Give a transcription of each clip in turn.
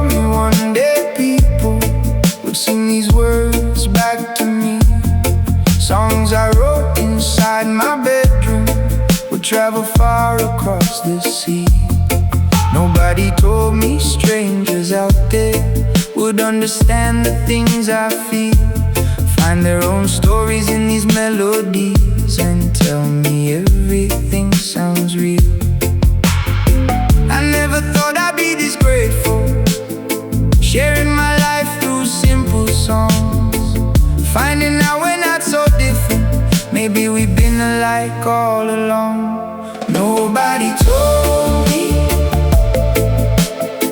told me one day people would sing these words back to me. Songs I wrote inside my bedroom would travel far across the sea. Nobody told me strangers out there would understand the things I feel, find their own stories in these melodies, and tell me everything sounds real. I never thought I'd be this grateful, sharing my life through simple songs, finding out we're not so different. Maybe we've been alike all along. Nobody told me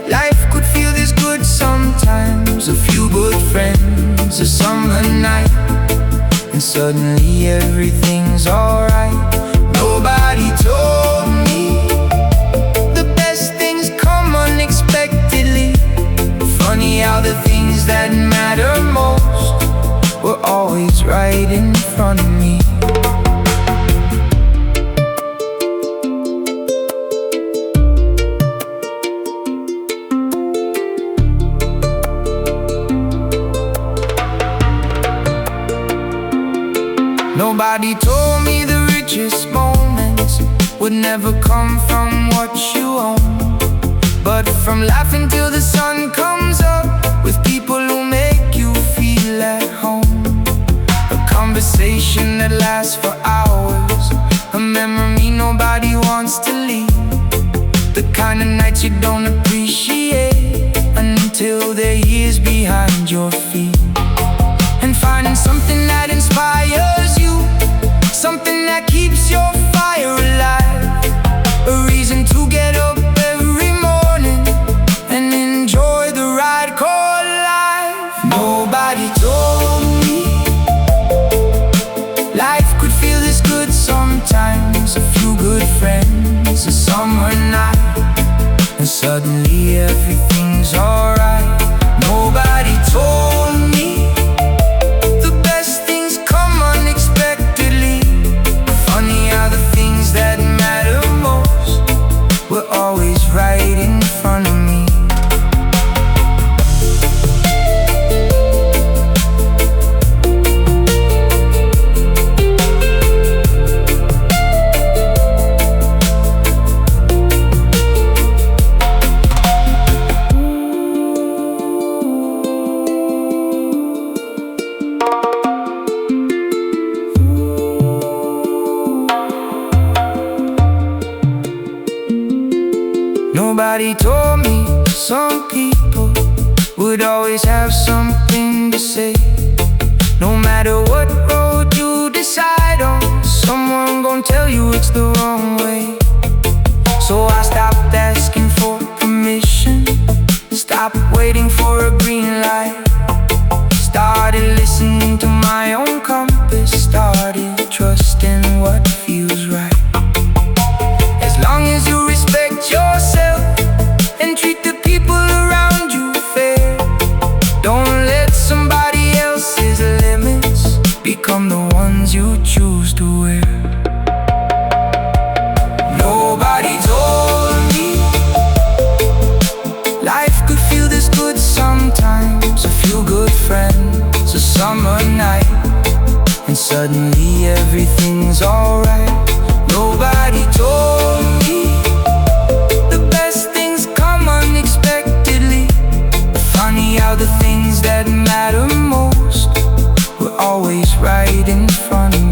life could feel this good sometimes. A few good friends, a summer night, and suddenly everything's alright. Nobody told me the best things come unexpectedly. Funny how the things that matter most were always right in front of me. Nobody told me the richest moments would never come from what you own, but from laughing till the sun comes up with people who make you feel at home. A conversation that lasts for hours, a memory nobody wants to leave, the kind of nights you don't appreciate until they're years behind your feet. And finding something that inspires you, something that keeps your fire alive, a reason to get up every morning and enjoy the ride called life. Nobody told me life could feel this good sometimes. A few good friends, a summer night, and suddenly everything's alright. Nobody told me that matter most were always right in front of me. Nobody told me some people would always have something to say. No matter what road you decide on, someone gon' tell you it's the wrong way. So I stopped asking for permission, stopped waiting for a green light, started listening to my own compass, started trusting what feels right. As long as you respect yourself and treat the people around you fair, don't let somebody else's limits become the ones you choose to wear. Nobody told me life could feel this good sometimes. A few good friends, a summer night, and suddenly everything's alright. Nobody told me the best things come unexpectedly. Funny how the things that matter most were always right in front of me.